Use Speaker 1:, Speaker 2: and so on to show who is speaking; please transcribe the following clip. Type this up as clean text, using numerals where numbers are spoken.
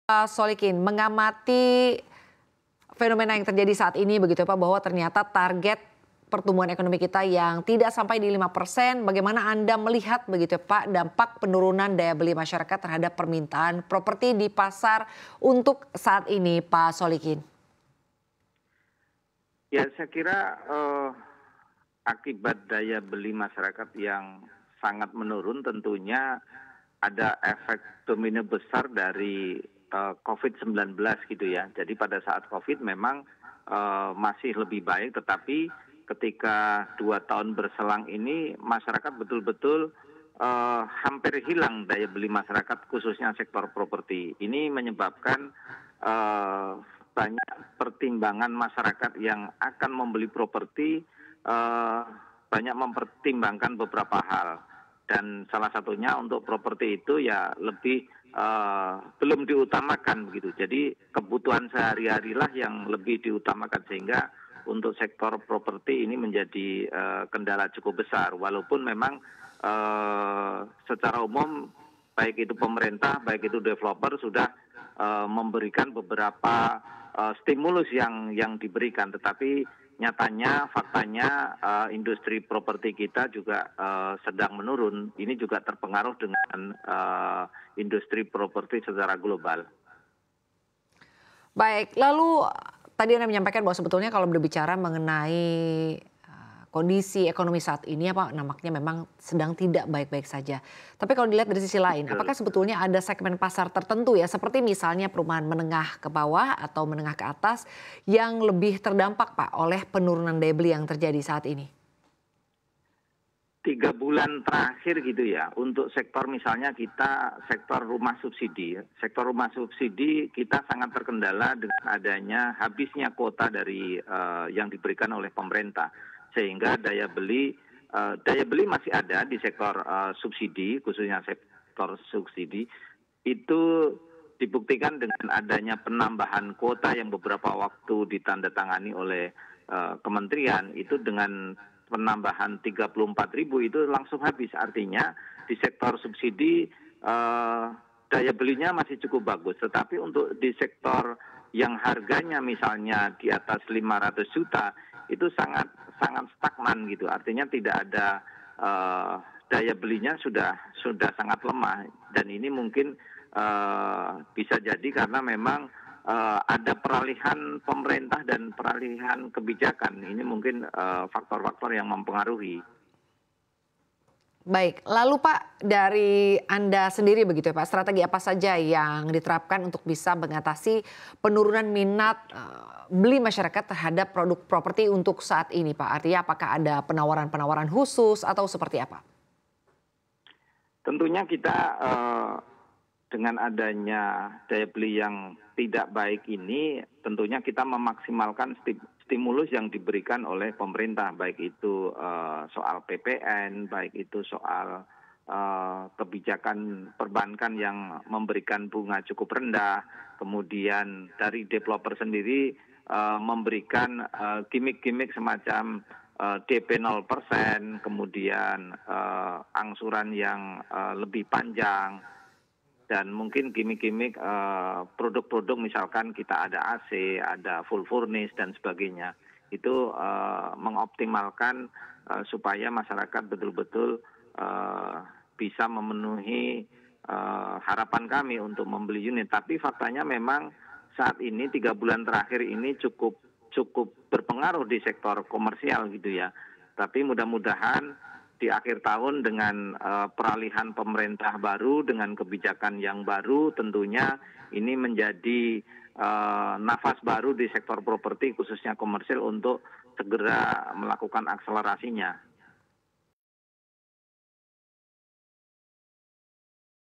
Speaker 1: Pak Solikin, mengamati fenomena yang terjadi saat ini begitu ya Pak, bahwa ternyata target pertumbuhan ekonomi kita yang tidak sampai di 5%, bagaimana Anda melihat begitu ya Pak dampak penurunan daya beli masyarakat terhadap permintaan properti di pasar untuk saat ini Pak Solikin?
Speaker 2: Ya, saya kira akibat daya beli masyarakat yang sangat menurun tentunya ada efek domino besar dari COVID-19 gitu ya. Jadi pada saat COVID memang masih lebih baik, tetapi ketika 2 tahun berselang ini masyarakat betul-betul hampir hilang daya beli masyarakat khususnya sektor properti. Ini menyebabkan eh, banyak pertimbangan masyarakat yang akan membeli properti banyak mempertimbangkan beberapa hal. Dan salah satunya untuk properti itu ya lebih belum diutamakan begitu. Jadi kebutuhan sehari-hari lah yang lebih diutamakan sehingga untuk sektor properti ini menjadi kendala cukup besar. Walaupun memang secara umum baik itu pemerintah, baik itu developer sudah memberikan beberapa stimulus yang diberikan, tetapi nyatanya, faktanya industri properti kita juga sedang menurun. Ini juga terpengaruh dengan industri properti secara global.
Speaker 1: Baik, lalu tadi Anda menyampaikan bahwa sebetulnya kalau berbicara mengenai kondisi ekonomi saat ini apa nampaknya memang sedang tidak baik-baik saja. Tapi kalau dilihat dari sisi lain,
Speaker 2: Betul.
Speaker 1: apakah sebetulnya ada segmen pasar tertentu ya seperti misalnya perumahan menengah ke bawah atau menengah ke atas yang lebih terdampak Pak oleh penurunan daya beli yang terjadi saat ini?
Speaker 2: 3 bulan terakhir gitu ya, untuk sektor misalnya kita sektor rumah subsidi. Sektor rumah subsidi kita sangat terkendala dengan adanya habisnya kuota dari yang diberikan oleh pemerintah. Sehingga daya beli masih ada di sektor subsidi, khususnya sektor subsidi. Itu dibuktikan dengan adanya penambahan kuota yang beberapa waktu ditandatangani oleh kementerian, itu dengan penambahan 34.000 itu langsung habis. Artinya di sektor subsidi daya belinya masih cukup bagus. Tetapi untuk di sektor yang harganya misalnya di atas 500 juta itu sangat sangat stagnan gitu. Artinya tidak ada daya belinya sudah sangat lemah, dan ini mungkin bisa jadi karena memang ada peralihan pemerintah dan peralihan kebijakan. Ini mungkin faktor-faktor yang mempengaruhi.
Speaker 1: Baik, lalu Pak dari Anda sendiri begitu ya Pak, strategi apa saja yang diterapkan untuk bisa mengatasi penurunan minat beli masyarakat terhadap produk properti untuk saat ini Pak? Artinya apakah ada penawaran-penawaran khusus atau seperti apa?
Speaker 2: Tentunya kita dengan adanya daya beli yang tidak baik ini, tentunya kita memaksimalkan stimulus yang diberikan oleh pemerintah, baik itu soal PPN, baik itu soal kebijakan perbankan yang memberikan bunga cukup rendah, kemudian dari developer sendiri memberikan gimmick-gimmick semacam DP 0%, kemudian angsuran yang lebih panjang, dan mungkin gimmick-gimmick produk-produk misalkan kita ada AC, ada full furnish dan sebagainya. Itu mengoptimalkan supaya masyarakat betul-betul bisa memenuhi harapan kami untuk membeli unit. Tapi faktanya memang saat ini 3 bulan terakhir ini cukup berpengaruh di sektor komersial gitu ya. Tapi mudah-mudahan di akhir tahun dengan peralihan pemerintah baru, dengan kebijakan yang baru, tentunya ini menjadi nafas baru di sektor properti khususnya komersil untuk segera melakukan akselerasinya.